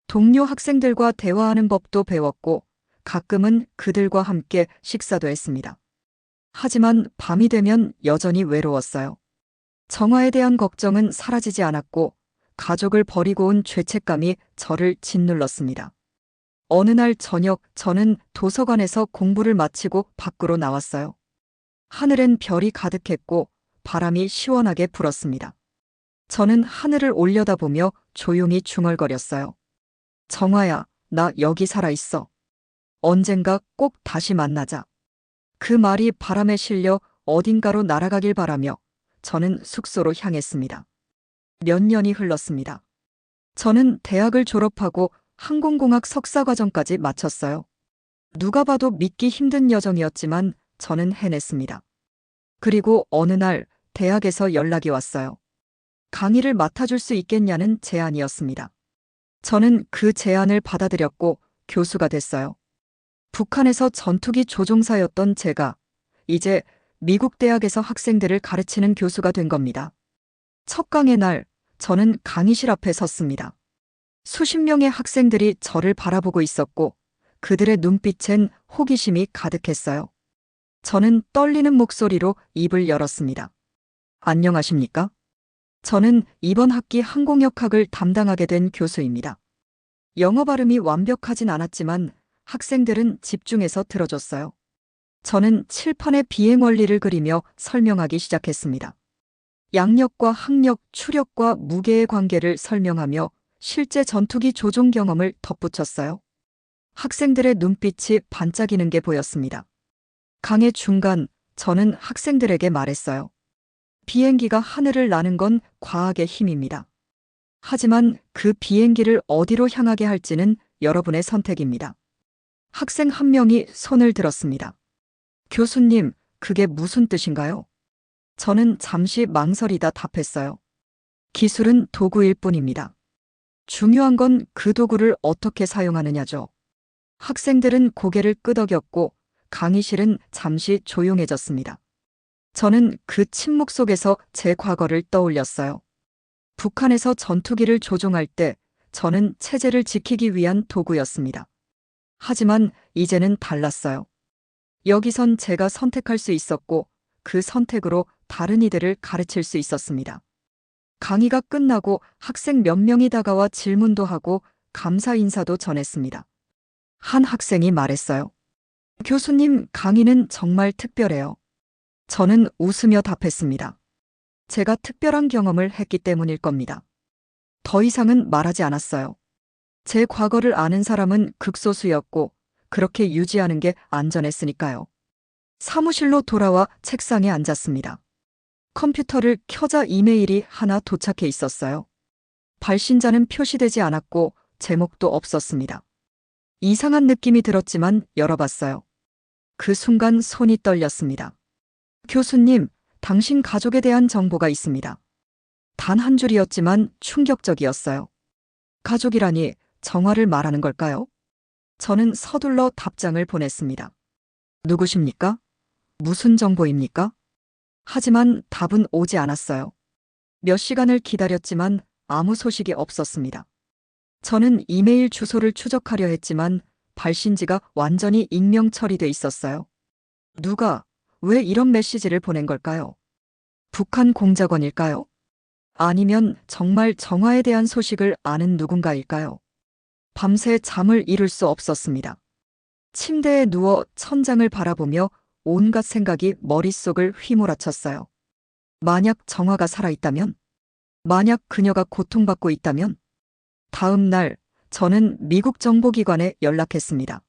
동료 학생들과 대화하는 법도 배웠고 가끔은 그들과 함께 식사도 했습니다. 하지만 밤이 되면 여전히 외로웠어요. 정화에 대한 걱정은 사라지지 않았고 가족을 버리고 온 죄책감이 저를 짓눌렀습니다. 어느 날 저녁 저는 도서관에서 공부를 마치고 밖으로 나왔어요. 하늘엔 별이 가득했고 바람이 시원하게 불었습니다. 저는 하늘을 올려다보며 조용히 중얼거렸어요. 정화야, 나 여기 살아있어. 언젠가 꼭 다시 만나자. 그 말이 바람에 실려 어딘가로 날아가길 바라며 저는 숙소로 향했습니다. 몇 년이 흘렀습니다. 저는 대학을 졸업하고 항공공학 석사과정까지 마쳤어요. 누가 봐도 믿기 힘든 여정이었지만 저는 해냈습니다. 그리고 어느 날 대학에서 연락이 왔어요. 강의를 맡아줄 수 있겠냐는 제안이었습니다. 저는 그 제안을 받아들였고 교수가 됐어요. 북한에서 전투기 조종사였던 제가 이제 미국 대학에서 학생들을 가르치는 교수가 된 겁니다. 첫 강의 날 저는 강의실 앞에 섰습니다. 수십 명의 학생들이 저를 바라보고 있었고 그들의 눈빛엔 호기심이 가득했어요. 저는 떨리는 목소리로 입을 열었습니다. 안녕하십니까? 저는 이번 학기 항공역학을 담당하게 된 교수입니다. 영어 발음이 완벽하진 않았지만 학생들은 집중해서 들어줬어요. 저는 칠판에 비행 원리를 그리며 설명하기 시작했습니다. 양력과 항력, 추력과 무게의 관계를 설명하며 실제 전투기 조종 경험을 덧붙였어요. 학생들의 눈빛이 반짝이는 게 보였습니다. 강의 중간 저는 학생들에게 말했어요. 비행기가 하늘을 나는 건 과학의 힘입니다. 하지만 그 비행기를 어디로 향하게 할지는 여러분의 선택입니다. 학생 한 명이 손을 들었습니다. 교수님, 그게 무슨 뜻인가요? 저는 잠시 망설이다 답했어요. 기술은 도구일 뿐입니다. 중요한 건 그 도구를 어떻게 사용하느냐죠. 학생들은 고개를 끄덕였고 강의실은 잠시 조용해졌습니다. 저는 그 침묵 속에서 제 과거를 떠올렸어요. 북한에서 전투기를 조종할 때 저는 체제를 지키기 위한 도구였습니다. 하지만 이제는 달랐어요. 여기선 제가 선택할 수 있었고 그 선택으로 다른 이들을 가르칠 수 있었습니다. 강의가 끝나고 학생 몇 명이 다가와 질문도 하고 감사 인사도 전했습니다. 한 학생이 말했어요. 교수님, 강의는 정말 특별해요. 저는 웃으며 답했습니다. 제가 특별한 경험을 했기 때문일 겁니다. 더 이상은 말하지 않았어요. 제 과거를 아는 사람은 극소수였고 그렇게 유지하는 게 안전했으니까요. 사무실로 돌아와 책상에 앉았습니다. 컴퓨터를 켜자 이메일이 하나 도착해 있었어요. 발신자는 표시되지 않았고 제목도 없었습니다. 이상한 느낌이 들었지만 열어봤어요. 그 순간 손이 떨렸습니다. 교수님, 당신 가족에 대한 정보가 있습니다. 단 한 줄이었지만 충격적이었어요. 가족이라니 정화를 말하는 걸까요? 저는 서둘러 답장을 보냈습니다. 누구십니까? 무슨 정보입니까? 하지만 답은 오지 않았어요. 몇 시간을 기다렸지만 아무 소식이 없었습니다. 저는 이메일 주소를 추적하려 했지만 발신지가 완전히 익명 처리돼 있었어요. 누가, 왜 이런 메시지를 보낸 걸까요? 북한 공작원일까요? 아니면 정말 정화에 대한 소식을 아는 누군가일까요? 밤새 잠을 이룰 수 없었습니다. 침대에 누워 천장을 바라보며 온갖 생각이 머릿속을 휘몰아쳤어요. 만약 정화가 살아있다면? 만약 그녀가 고통받고 있다면? 다음 날 저는 미국 정보기관에 연락했습니다.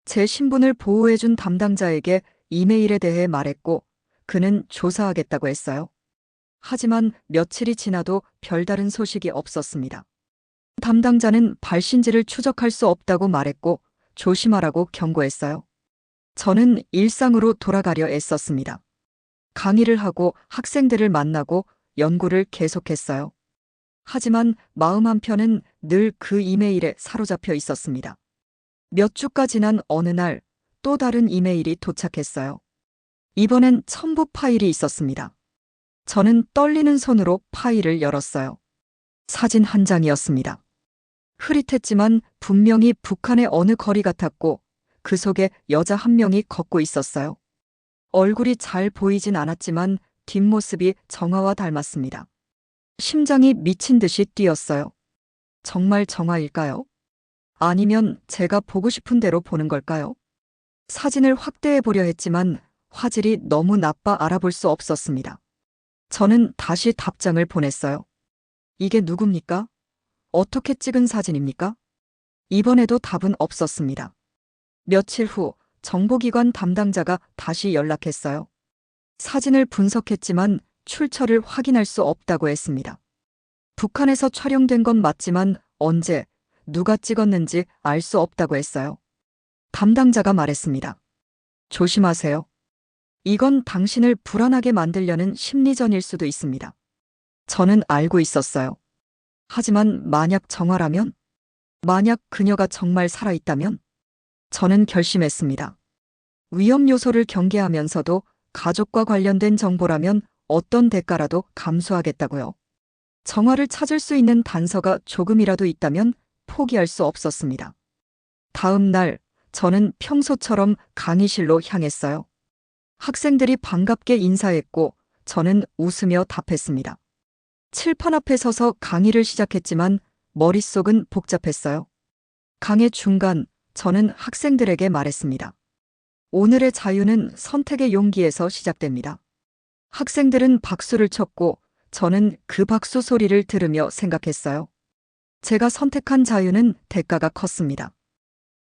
제 신분을 보호해준 담당자에게 이메일에 대해 말했고 그는 조사하겠다고 했어요. 하지만 며칠이 지나도 별다른 소식이 없었습니다. 담당자는 발신지를 추적할 수 없다고 말했고 조심하라고 경고했어요. 저는 일상으로 돌아가려 애썼습니다. 강의를 하고 학생들을 만나고 연구를 계속했어요. 하지만 마음 한편은 늘 그 이메일에 사로잡혀 있었습니다. 몇 주가 지난 어느 날 또 다른 이메일이 도착했어요. 이번엔 첨부 파일이 있었습니다. 저는 떨리는 손으로 파일을 열었어요. 사진 한 장이었습니다. 흐릿했지만 분명히 북한의 어느 거리 같았고 그 속에 여자 한 명이 걷고 있었어요. 얼굴이 잘 보이진 않았지만 뒷모습이 정화와 닮았습니다. 심장이 미친 듯이 뛰었어요. 정말 정화일까요? 아니면 제가 보고 싶은 대로 보는 걸까요? 사진을 확대해 보려 했지만 화질이 너무 나빠 알아볼 수 없었습니다. 저는 다시 답장을 보냈어요. 이게 누굽니까? 어떻게 찍은 사진입니까? 이번에도 답은 없었습니다. 며칠 후 정보기관 담당자가 다시 연락했어요. 사진을 분석했지만 출처를 확인할 수 없다고 했습니다. 북한에서 촬영된 건 맞지만 언제, 누가 찍었는지 알 수 없다고 했어요. 담당자가 말했습니다. 조심하세요. 이건 당신을 불안하게 만들려는 심리전일 수도 있습니다. 저는 알고 있었어요. 하지만 만약 정화라면? 만약 그녀가 정말 살아있다면? 저는 결심했습니다. 위험 요소를 경계하면서도 가족과 관련된 정보라면 어떤 대가라도 감수하겠다고요. 정화를 찾을 수 있는 단서가 조금이라도 있다면 포기할 수 없었습니다. 다음 날, 저는 평소처럼 강의실로 향했어요. 학생들이 반갑게 인사했고, 저는 웃으며 답했습니다. 칠판 앞에 서서 강의를 시작했지만 머릿속은 복잡했어요. 강의 중간, 저는 학생들에게 말했습니다. 오늘의 자유는 선택의 용기에서 시작됩니다. 학생들은 박수를 쳤고, 저는 그 박수 소리를 들으며 생각했어요. 제가 선택한 자유는 대가가 컸습니다.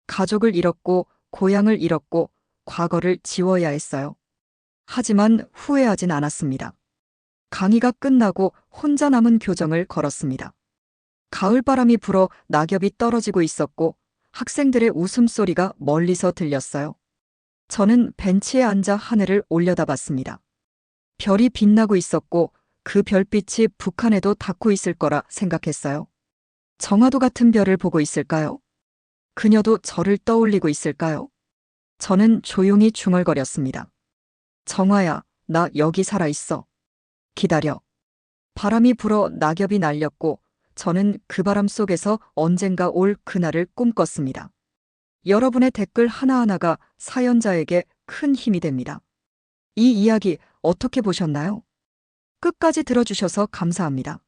가족을 잃었고, 고향을 잃었고, 과거를 지워야 했어요. 하지만 후회하진 않았습니다. 강의가 끝나고 혼자 남은 교정을 걸었습니다. 가을바람이 불어 낙엽이 떨어지고 있었고, 학생들의 웃음소리가 멀리서 들렸어요. 저는 벤치에 앉아 하늘을 올려다봤습니다. 별이 빛나고 있었고, 그 별빛이 북한에도 닿고 있을 거라 생각했어요. 정화도 같은 별을 보고 있을까요? 그녀도 저를 떠올리고 있을까요? 저는 조용히 중얼거렸습니다. 정화야, 나 여기 살아있어. 기다려. 바람이 불어 낙엽이 날렸고, 저는 그 바람 속에서 언젠가 올 그날을 꿈꿨습니다. 여러분의 댓글 하나하나가 사연자에게 큰 힘이 됩니다. 이 이야기 어떻게 보셨나요? 끝까지 들어주셔서 감사합니다.